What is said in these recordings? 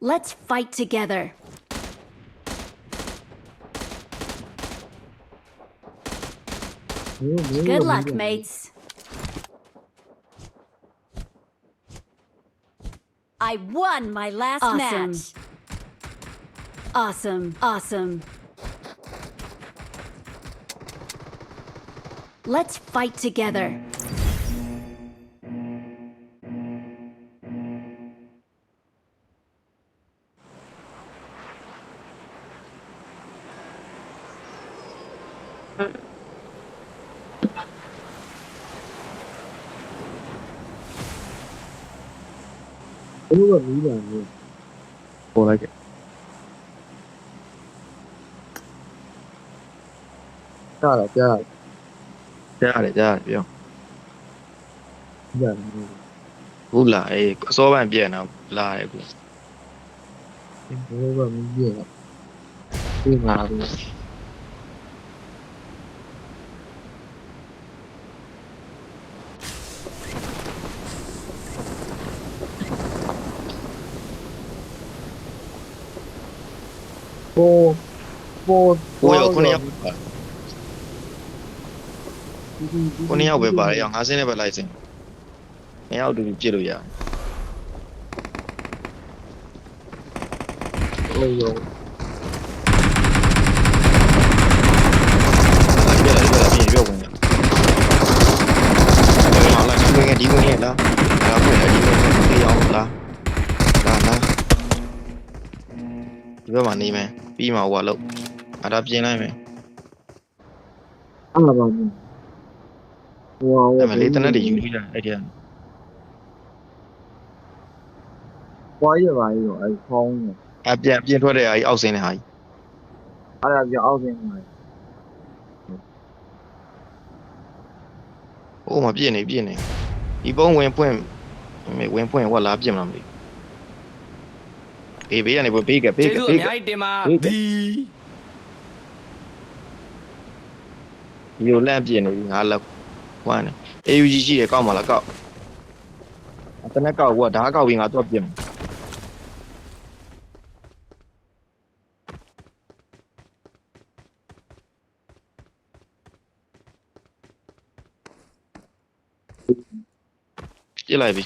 Let's fight together. Good luck, mates. I won my last match. Awesome. Let's fight together. Like it. Got it, yeah. Good la, so I'm bien now. La, con nhau về bà yang hasin ne ba lai sin 2ယောက်တူပြစ်လို့ရဒီဝင်ရလားဒါဖွင့်တယ်ဒီဝင်ပြေးအောင်လားဒီဘက်မှာနေမယ်ပြီးမှဟိုကလို့ဒါပြင်လိုက်မယ်အဲ့မလေးတနက်တွေယူလိုက်တာအဲ့ဒီကဝါရပါရောအဲ့ခေါင်းနဲ့ အပြင်ထွက်တဲ့အောက်စင်းတဲ့ဟာကြီး အဲ့ဒါပြောအောက်စင်းမှာ ဟိုမှာပြည့်နေဒီပုံဝင်ဖွင့်ဟိုလာပြစ်မလားမသိဘေးကနေဘေးက ကျေးဇူးအများကြီးတင်ပါဒီ ဒီလိုလန့်ပြစ်နေပြီငါလောက်ဝမ်းနေ AUG ရှိတယ်ကောက်မလားကောက်တနက်ကောက်ဟိုကဓာတ်ကောက်ပြီးငါတော့ပြစ်မယ်ပြစ်လိုက်ပြီ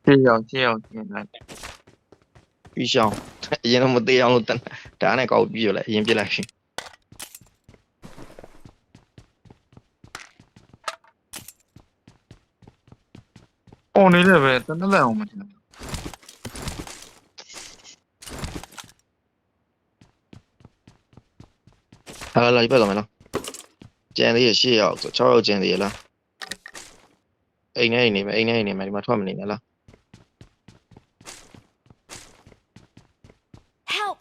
ရှင်းအောင်ပြင်လိုက် ပြီးရှောင်းအရင်တော့မသေးအောင်လို့ဓာတ်နဲ့ကောက်ပြီးရလဲအရင်ပြစ်လိုက်ပြီအော်နေလည်းပဲတနက်လက်အောင်မထင်ဟာလာဒီဘက်တော့မလားကျန်သေးရ8ယောက်ဆို6ယောက်ကျန်သေးရလားအိမ်ထဲနေမယ်ဒီမှာထွက်မနေနဲ့လား Help!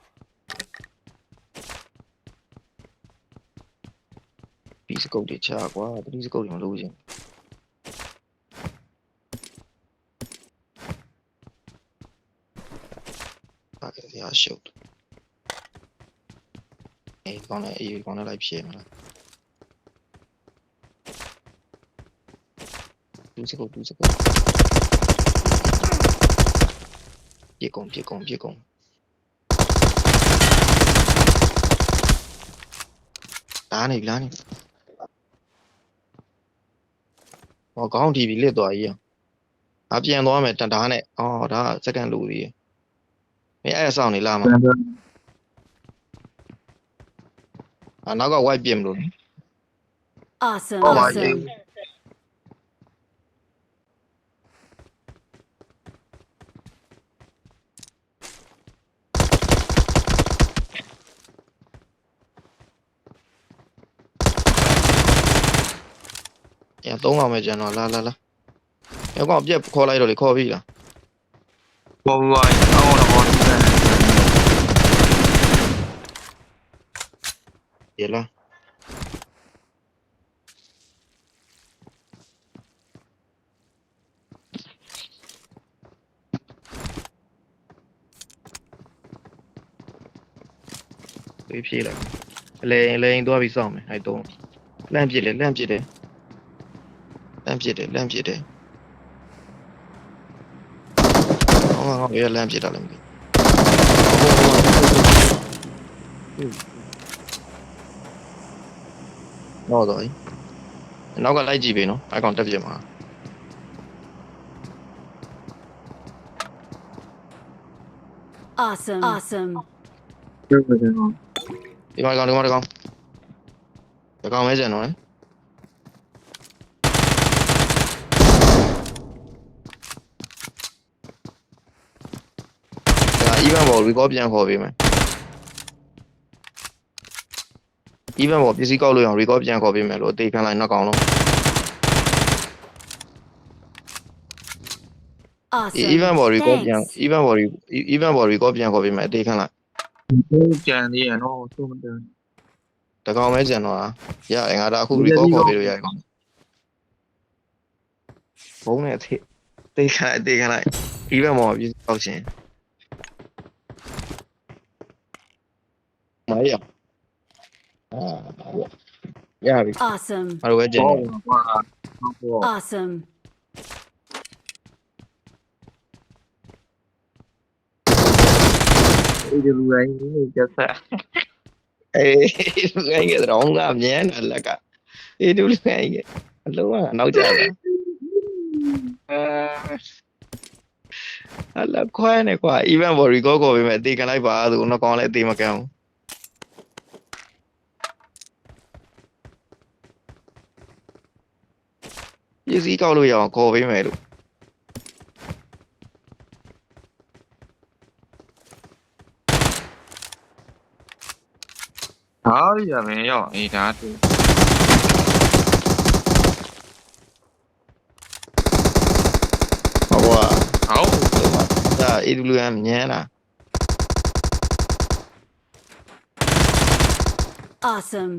ပြီးစကုတ်တွေချကွာတတိစကုတ်တွေမလို့ချင်းအဲ့ဒါရှုပ်ကောင်းတယ်အေးကောင်းတယ်လိုက်ဖြည့်မလားတူစကုတ်ပြေကုန်ဒါနေပြီလားနေဟောကောင်းတီဗီလစ်သွားကြီးအပြန်သွားမယ်တံတားနဲ့အော်ဒါစက္ကန့်လူကြီးမင်းအဲ့ဆောင်နေလားမနောက်က white ပြင်မလို့ Awesome. 3အောင်ပဲကျန်တော့လာရောကောင်ပြက်ခေါ်လိုက်တော့လေခေါ်ပြီလား ဘောဝိုင်းအော်တော့တယ် ရလားပြေးဖြေးလိုက်လေသွားပြီးစောင့်မယ်အဲ့တော့လန့်ပြစ်တယ်အောင်း ငါဘယ်လမ်းပြစ်တာလဲမသိတော့တော့နောက်ကလိုက်ကြည့်ပြီနော်အကောင်တက်ပြမှာ Awesome. Awesome. 对不对啊？ ဒီမှာကောင်ဒီကောင်မဲကျန်တော့လေဒါ even ဘော record ပြန်ခေါ်ပေးမယ် even ဘောပစ္စည်းကောက်လို့ရအောင် record ပြန်ခေါ်ပေးမယ်လို့အသေးခံလိုက်နှစ်ကောင်လုံး Awesome. even ဘော record ပြန် Thanks. even ဘော record ပြန်ခေါ်ပေးမယ်အသေးခံလိုက် 都讲的喏，说的。 တကောင်မဲကျန်တော့ရတယ်ငါဒါအခု record ခေါ်ပေးလို့ရတယ်ကောင်ဘုံနဲ့အသေးခံလိုက် even ဘောပစ္စည်းကောက်ရှင်မရရပြီ Awesome. အဲ့လိုပဲကျန် 包 တယ် 的话，包。 Awesome. 这个路人因为这菜， အေးလူငယ်ကတော့ငါမြင်တယ်လက်ကအေးလူငယ်ကြီးအလုံးကနောက်ကျတာအလက်ခွဲနေကွာ event ဘော record ခေါ်ပေးမယ်အသေးခံလိုက်ပါသူနှကောင်လည်းအသေးမကန်ဘူးပစ္စည်းကောက်လို့ရအောင်ခေါ်ပေးမယ်လို့ 哪里也没有，你啥子？ ဟုတ်ကွာ 好， ဒါအေးလူငယ်မြင်လား Awesome.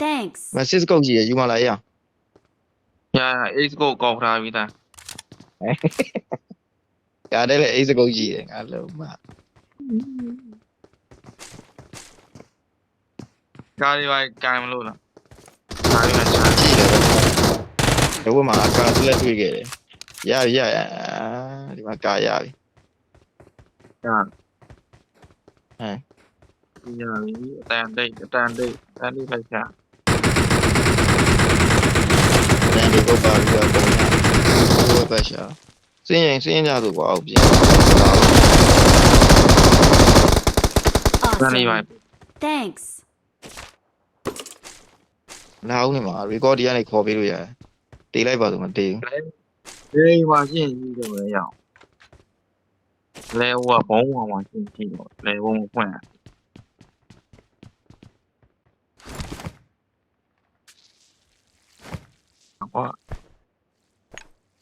Thanks. မစစ်ကုတ်ကြီးရယူမလာရအောင် 呀，H 股搞啥味的？ ရတယ်လေအေးစကုတ်ကြီးရငါလုံးမ 家里外干不路了，家里外干。 ကြည့်တယ်တော့မှာအကားလက်တွေ့ခဲ့တယ်ရပြီဒီမှာကာရပြီ 呀，哎，呀，单队开下， တန်ဒီတော့ပါပြီးတော့ပုံရဘယ်ပဲရှာစင်းကြသူကွာဟုတ်ပြီ 单队外 Awesome. Thanks. နားဦးနေမှာ record ဒီကနေခေါ်ပေးလို့ရတယ်တေးလိုက်ပါဆိုမတေးဘူး 这把信息都没有。来我帮我信息了，来我换。我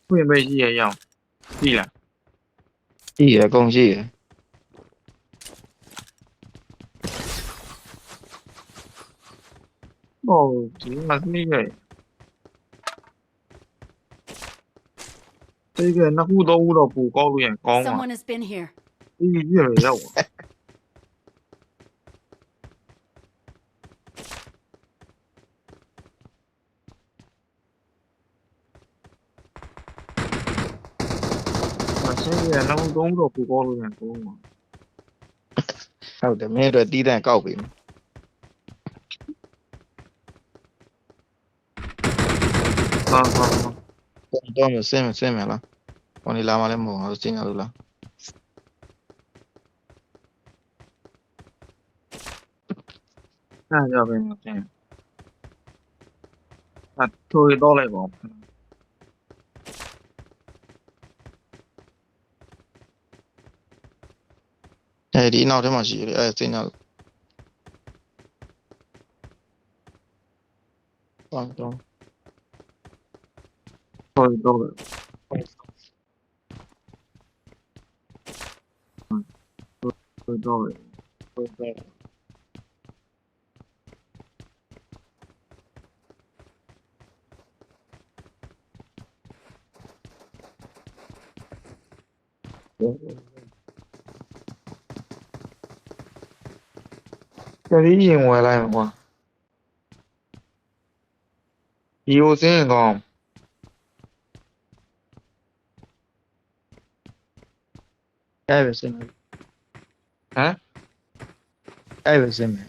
会不会也要？对了， ကြည့်ရအကုန်ကြည့်ရ 哦，这个那个，这个那悟到不高路眼高嘛， Someone has been here. 这个越没要我。我现在那悟到不高路眼高嘛， ဟုတ်တယ်မင်းတို့တီးတန့်ကောက်ပြီ တော့မစင်းမလားဟိုနေလာမလဲမဟုတ်ဘူးစင်းရလို့လား 那要不然这样，那推到来吧。 အဲဒီနောက်ထဲမှာရှိတယ်အဲစင်းရလို့တော့ 推到了，推到了。这里引回来吗？有这个。အဲ့ပဲစင်မယ် ဟမ် အဲ့ပဲစင်မယ်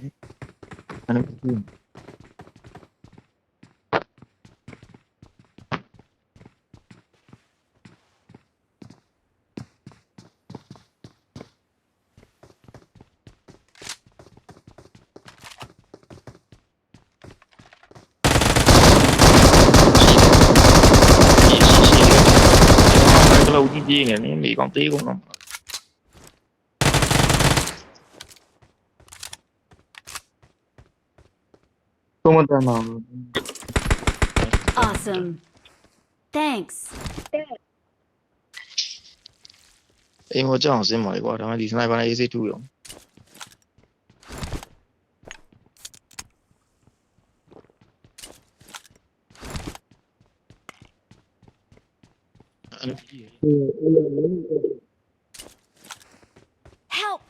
မနက်ဘူး cái lâu chi chi này nó bị con tí cũng không không có tên nào Awesome. Thanks. em có cho học sinh mới qua đó đi sniper này sẽ chui rồi Help!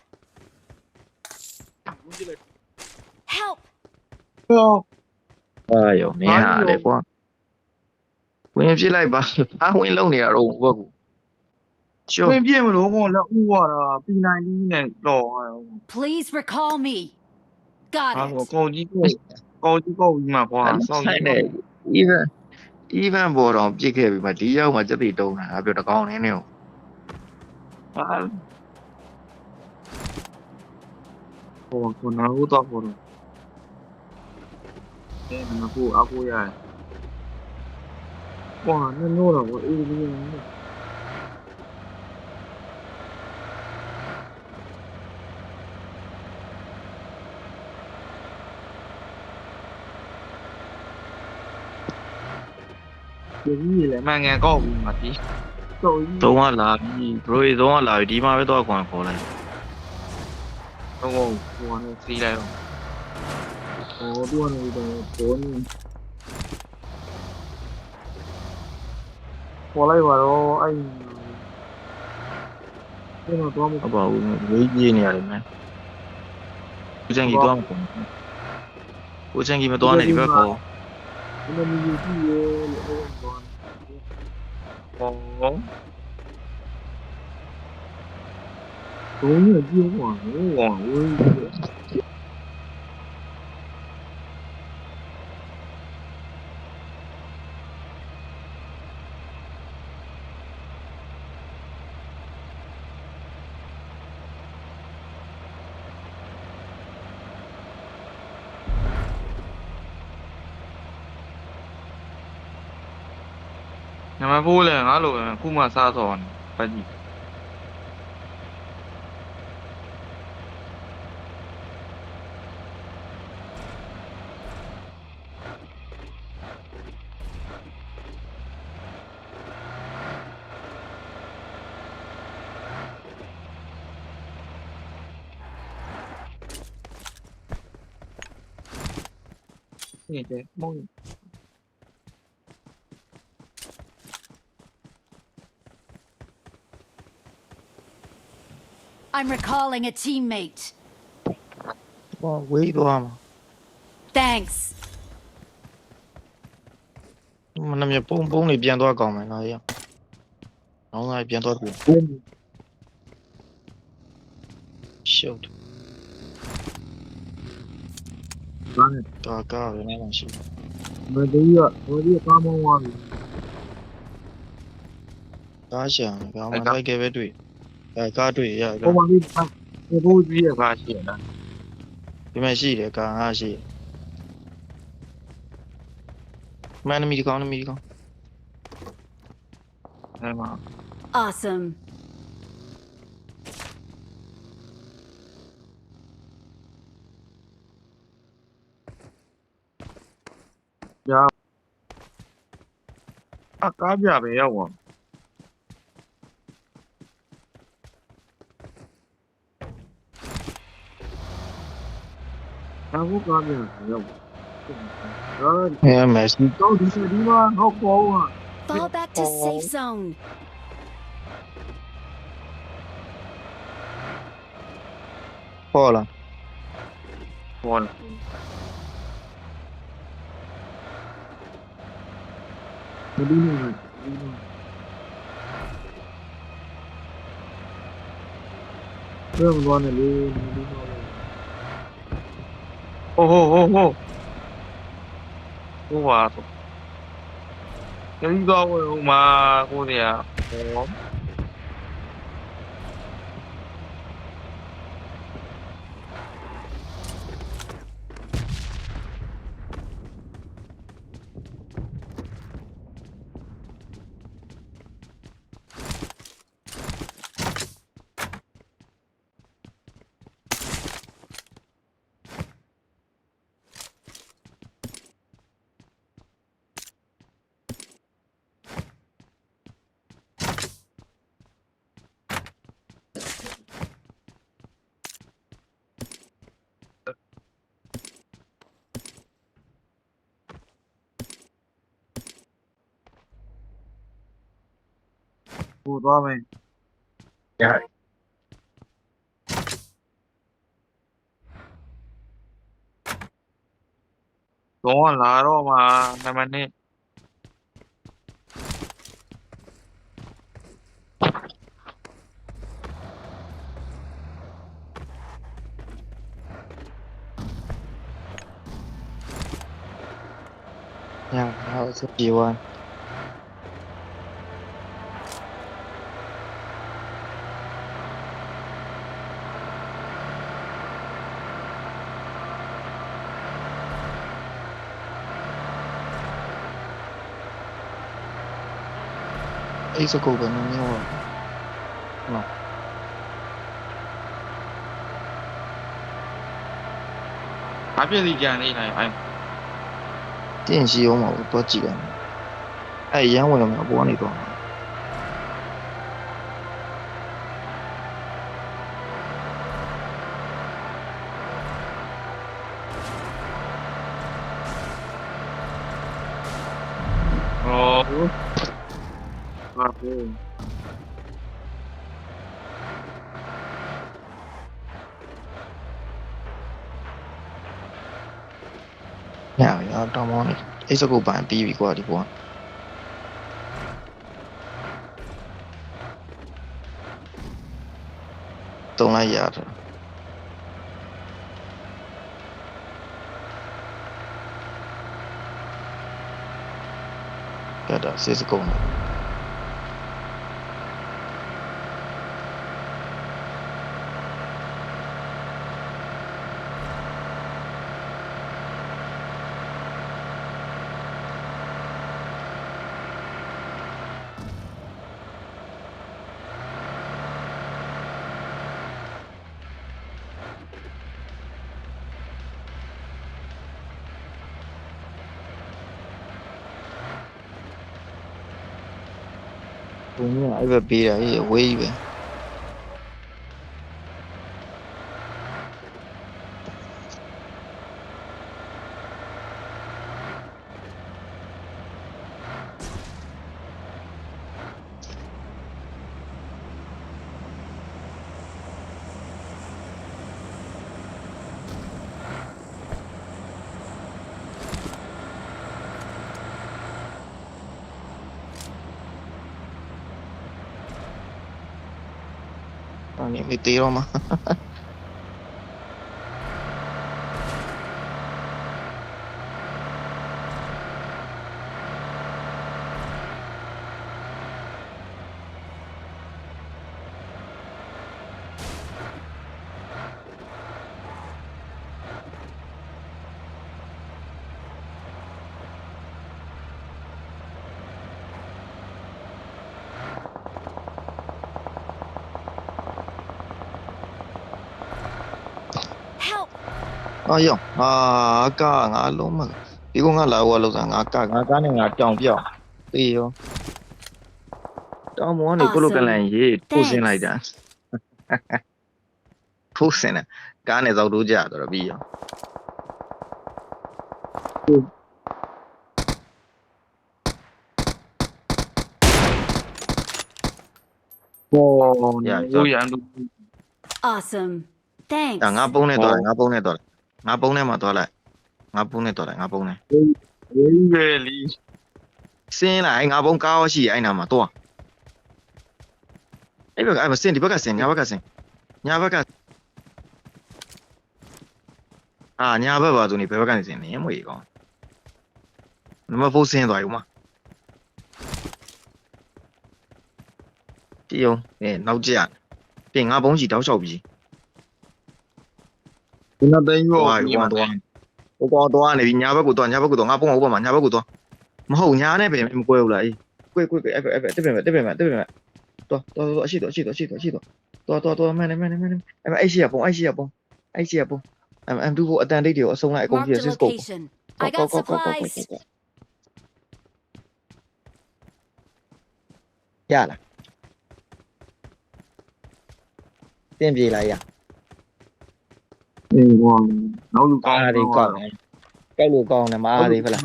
Help! không ai rồi nè hà đẹp quá Quên chỉ lại bà phá Quên lâu nè rồi quá cụ Sure quên biết mà đúng không là u à P90 này đỏ Please recall me. Got à của it. cô chứ cô mà qua sau Sai này even bộ đó chỉ kể mà tí dâu mà chắc thì đâu nè biểu là con này nè à của nó u to của nó em nó u áo u dài wow nó nô là của u đi cái gì lại mang nghe có mà tí tôi Đúng là rồi đúng là đi mà với tôi còn có này không ngồi của nó xí đây không có đua này rồi cuốn có lấy vào đó anh nhưng mà tôi Nó bảo với gì nè rồi mà Cô chân gì tôi không Cô chân gì mà tôi này đi với cô nhưng mà mình thì có đúng là chưa hoảng ơi nhà mà vui là ngã rồi khu mà xa giòn phải gì gì thế mong I'm recalling a teammate. Quý tôi mà Thanks. Mà nằm nhà bún này biến tôi còn mày nói vậy Nó ngay biến tôi cũng quên Shoot vâng Cao cao rồi này là shoot mà đi qua mong hoa Cá chẳng Cá mà thấy cái vết đuổi Cá đuổi vậy có mà đi cái vui gì à bà chị à Cái này gì đấy cá ngã gì Mày nó đi con em mà Awesome. dạ à cá giả về đâu à cá quốc cá giả về đâu rồi Nghe mẹ xin đâu đi đi mà học cô à Fall back to safe zone. Khó là còn đi này đi này 不用乱的哩，哦吼吼吼，我话，你搞我嘛，我的呀，哦，不多没，呀，多拿了嘛，那么呢，呀，还有这几万，这狗本没有啊，他别的家里来，哎，电西有嘛，我多几个，哎，烟我有没有玻璃多？哦，啊对，呀，到毛呢，这狗本比过的过，都来压着，对的，这是狗呢。不是，那个别的也微呗。啊，你没逮到吗？Help! 哎呦，啊，嘎，俺弄嘛，别个俺来我路上，俺那俺长表，对哟，到毛你不如跟人爷出生来的，出生了，俺那早都家的了，比哟。哦，呀，有人都， Awesome. 呀， Thanks. 俺崩的多了，俺崩的多了，俺崩的嘛多了，俺崩的多了，俺崩的。有个哩，生来俺崩高是哎那么多，哎不，哎不，生你不个生，俺不个生。ညာဘက်ကညာဘက်ပါဆိုနေဘယ်ဘက်ကနေစင်နေမွေကောင်နံပါတ်4ဆင်းသွားပြီကွာတီယုံနောက်ကျပြင်ငါဘုံးကြီးတောက်လျှောက်ပြီ ဒီနောက်တိုင်းရော သွားပြီကွာသွားဟိုကောင်သွားနေပြီညာဘက်ကိုသွားညာဘက်ကိုသွားငါပုံဟိုဘက်မှာညာဘက်ကိုသွားမဟုတ်ညာနဲ့ပဲမကွဲဘူးလားအေးကွဲအဲ့တက်ပြင်မဲ့သွားအရှိသွားမှန်နေအဲ့ရှိရပုံM2 ကိုအတန်တိတ်တွေကိုအစုံလိုက်အကုန်ပြ Marked a Cisco location. I got supplies. ရလားပြင်ပြေးလာရ အေးကွာနောက်လူကော အား င်း တွေကောက်တယ်ကောက်လို့ကောင်းတယ်မအားသေးခလား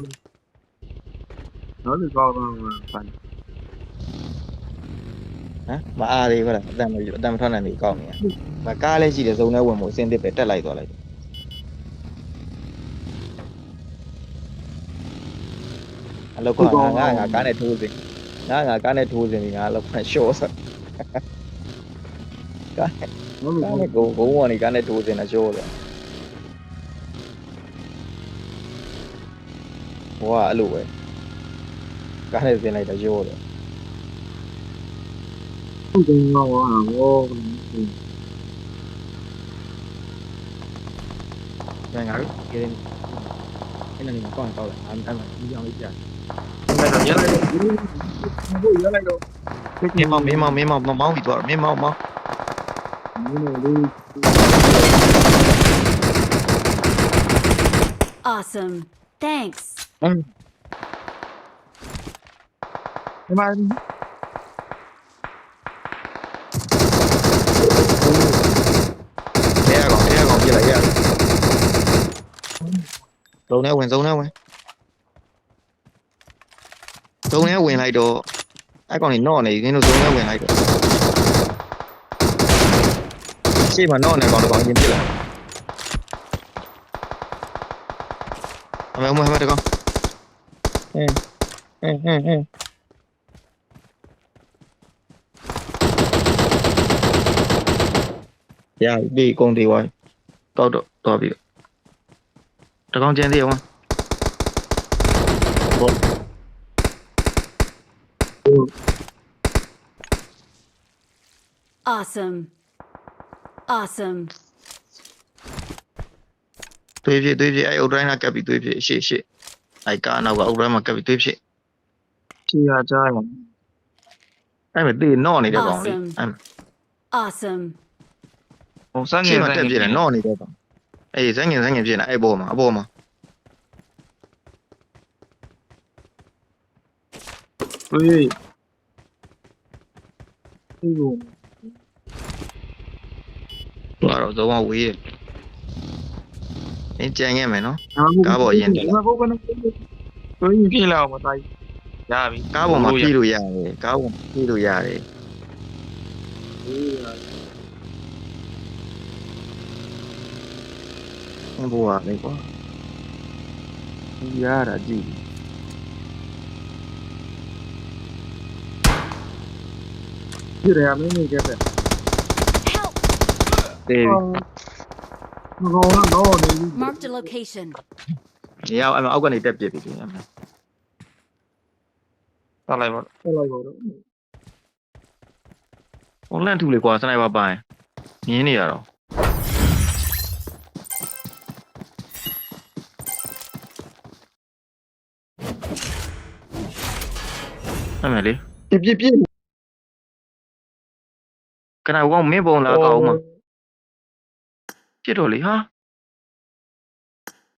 နောက်လူကောင်းတော့ဖန် ဟမ်မအားသေးခလားအတန်မထွက်နိုင်ပြီကောက်နေရမကားလည်းရှိတယ်ဇုံထဲဝင်ဖို့အစင်းတစ်ပဲတက်လိုက်သွားလိုက်အလောက်ကငါကားနဲ့ထိုးစင်ငါကားနဲ့ထိုးစင်ဒီငါလောက်ရှော့စကား နောက်လူ ကား ကောင်း နဲ့ကိုဘုံဝင်ကားနဲ့ထိုးစင်တာရှော့တယ်ဟိုကအဲ့လိုပဲကားနဲ့စင်လိုက်တာရှော့တယ် ဟုတ်တယ်ရောဘော ငါတို့ကင်းအဲ့နေမှာကောင်းကောက်လိုက်အဲ့မှာဒီအောင်လေးပြ အဲ့တော့ရလိုက်တော့ရလိုက်တော့ မင်းမောင်ပြီးသွားမင်းမောင် မင်းတို့ Awesome. Thanks. ဒီမှာ ထဲကောင်ပြလိုက်ရဇုံထဲဝင်လိုက်တော့အဲ့ကောင်ကြီးနော့နေခင်းတို့ဇုံထဲဝင်လိုက်တော့ရှေ့မှာနော့နေကောင်တကောင်ရင်ပြစ်လာအမေမတကောင်ဟင်းရပြီကုန်သေးသွားတောက်တော့သွားပြီတကောင်ကျန်သေးအောင် Awesome. Awesome. တွေးဖြစ်အဲ့အုတ်တိုင်းကကပ်ပြီးတွေးဖြစ်ရှေ့အဲ့ကားနောက်က အုတ်တိုင်းမှာကပ်ပြီးတွေးဖြစ် ချီရကြရ အဲ့မဲ့တေးနော့နေတဲ့ကောင်လေးအဲ့ Awesome. ဟိုစမ်းင ရှေ့ ယ် မှာတက်ပြည့်တယ်နော့နေတဲ့ကောင်အေးဇငင်ပြည့်နေအဲ့ဘောမှာအပေါ်မှာ တွေးဒီလို သွားတော့ဇုံဝေးရအင်းကြံခဲ့မယ်နော် ဘုကနဲ့တွေးပြေးလာအောင်မတိုင်းရပြီ ကားပေါ်မှာပြေးလို့ရတယ်ကားပေါ်ပြေးလို့ရတယ်အဘောကလေကွာရတာကြည့် ပြရမင်းနေကြပဲ Help. တေး မကောင်းတော့နေ Marked a location. ပြီရအောင်အောက်ကနေတက်ပြစ်ပြီအဲ့မှာ တက်လိုက်ပါတက်လိုက်ပါတော့ ဟိုလန့်ထူလေကွာစနိုက်ပါပိုင်းမြင်းနေရတော့အဲ့မဲ့လေ ပြပြ ခဏကောင်မင်းပုံလာကောင်းမှာဖြစ်တော့လေဟာ